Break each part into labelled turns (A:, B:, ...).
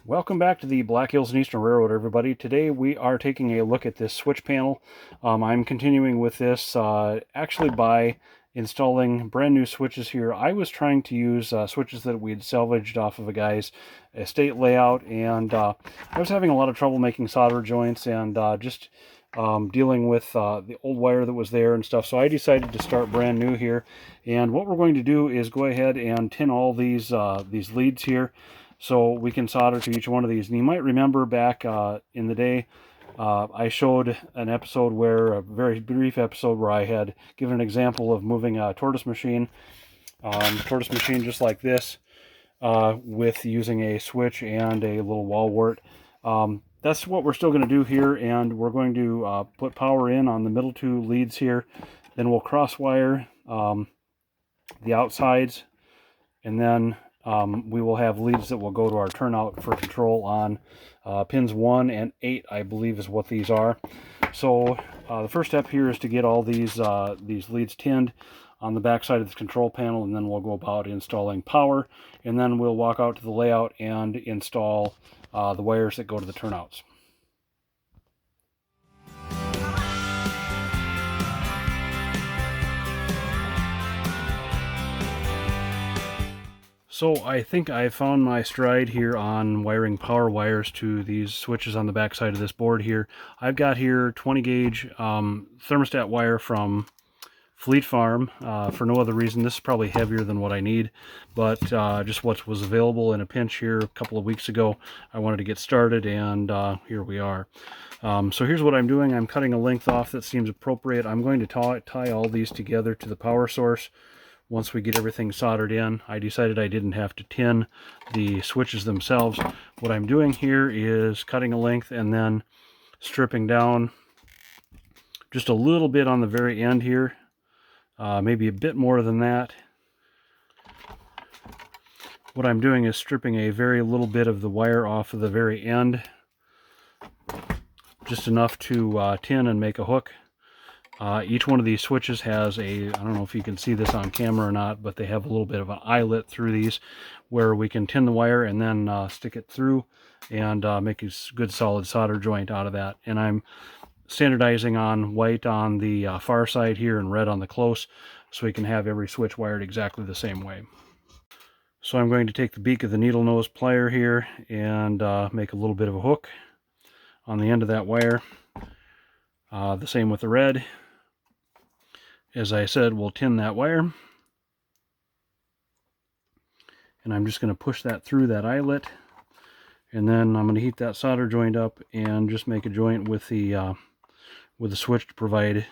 A: Welcome back to the Black Hills and Eastern Railroad, everybody. Today we are taking a look at this switch panel. I'm continuing with this actually by installing brand new switches here. I was trying to use switches that we had salvaged off of a guy's estate layout, and I was having a lot of trouble making solder joints and just dealing with the old wire that was there and stuff. So I decided to start brand new here, and what we're going to do is go ahead and tin all these leads here, so we can solder to each one of these. And you might remember back in the day, I showed an episode where, a very brief episode, where I had given an example of moving a tortoise machine just like this, with using a switch and a little wall-wart. That's what we're still going to do here, and we're going to put power in on the middle two leads here. Then we'll cross wire the outsides, and then we will have leads that will go to our turnout for control on pins 1 and 8, I believe is what these are. So the first step here is to get all these leads tinned on the back side of the control panel, and then we'll go about installing power, and then we'll walk out to the layout and install the wires that go to the turnouts. So I think I found my stride here on wiring power wires to these switches on the back side of this board here. I've got here 20 gauge thermostat wire from Fleet Farm for no other reason. This is probably heavier than what I need, but just what was available in a pinch here a couple of weeks ago. I wanted to get started, and here we are. So here's what I'm doing. I'm cutting a length off that seems appropriate. I'm going to tie all these together to the power source. Once we get everything soldered in, I decided I didn't have to tin the switches themselves. What I'm doing here is cutting a length and then stripping down just a little bit on the very end here, maybe a bit more than that. What I'm doing is stripping a very little bit of the wire off of the very end, just enough to tin and make a hook. Each one of these switches has I don't know if you can see this on camera or not, but they have a little bit of an eyelet through these where we can tin the wire and then stick it through and make a good solid solder joint out of that. And I'm standardizing on white on the far side here and red on the close, so we can have every switch wired exactly the same way. So I'm going to take the beak of the needle nose plier here and make a little bit of a hook on the end of that wire. The same with the red. As I said, we'll tin that wire, and I'm just going to push that through that eyelet, and then I'm going to heat that solder joint up and just make a joint with the switch to provide,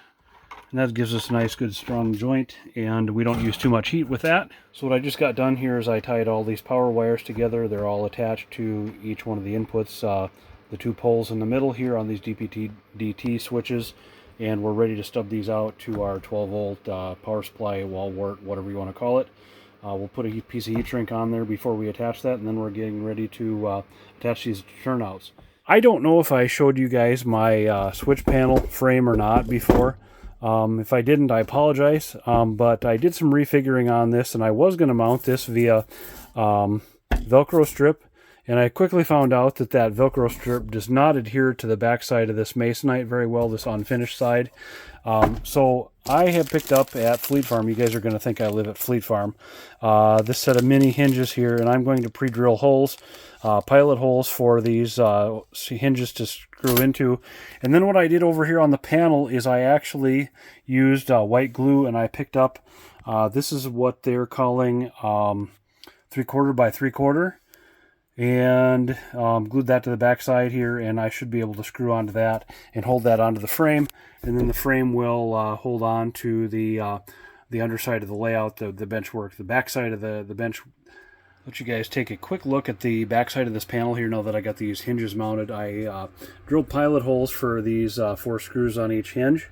A: and that gives us a nice good strong joint, and we don't use too much heat with that. So what I just got done here is I tied all these power wires together. They're all attached to each one of the inputs, the two poles in the middle here on these DPDT switches, and we're ready to stub these out to our 12 volt power supply, wall-wart, whatever you want to call it. We'll put a piece of heat shrink on there before we attach that, and then we're getting ready to attach these turnouts. I don't know if I showed you guys my switch panel frame or not before. If I didn't, I apologize, but I did some refiguring on this, and I was going to mount this via Velcro strip. And I quickly found out that that Velcro strip does not adhere to the back side of this masonite very well, this unfinished side. So I have picked up at Fleet Farm, you guys are going to think I live at Fleet Farm, this set of mini hinges here, and I'm going to pre-drill holes, pilot holes for these hinges to screw into. And then what I did over here on the panel is I actually used white glue, and I picked up, this is what they're calling 3/4 by 3/4. And glued that to the back side here, and I should be able to screw onto that and hold that onto the frame, and then the frame will hold on to the underside of the layout, the bench work, the back side of the bench. Let you guys take a quick look at the back side of this panel here now that I got these hinges mounted. I drilled pilot holes for these 4 screws on each hinge,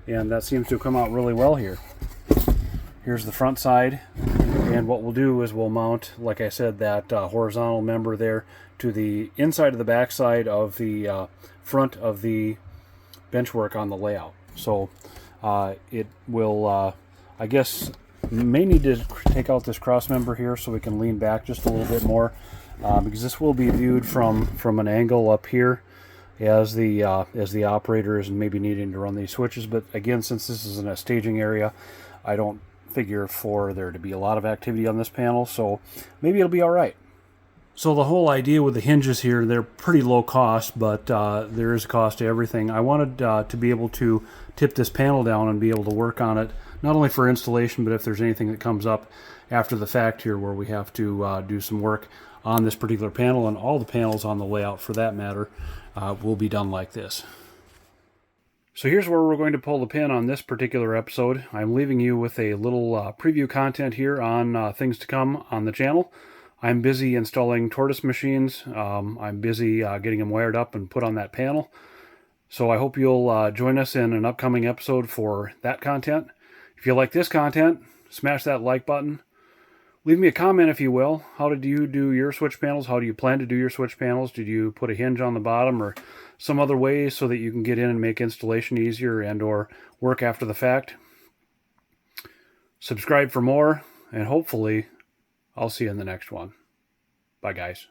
A: and that seems to have come out really well here. Here's the front side. And what we'll do is we'll mount, like I said, that horizontal member there to the inside of the back side of the front of the benchwork on the layout. So it will, I guess, may need to take out this cross member here so we can lean back just a little bit more. because this will be viewed from an angle up here as the operator is maybe needing to run these switches. But again, since this is in a staging area, I don't figure for there to be a lot of activity on this panel, so maybe it'll be all right. So the whole idea with the hinges here, they're pretty low cost, but there is a cost to everything. I wanted to be able to tip this panel down and be able to work on it, not only for installation, but if there's anything that comes up after the fact here where we have to do some work on this particular panel, and all the panels on the layout for that matter will be done like this. So here's where we're going to pull the pin on this particular episode. I'm leaving you with a little preview content here on things to come on the channel. I'm busy installing Tortoise machines. I'm busy getting them wired up and put on that panel. So I hope you'll join us in an upcoming episode for that content. If you like this content, smash that like button. Leave me a comment if you will. How did you do your switch panels? How do you plan to do your switch panels? Did you put a hinge on the bottom or some other way so that you can get in and make installation easier and or work after the fact? Subscribe for more, and hopefully I'll see you in the next one. Bye, guys.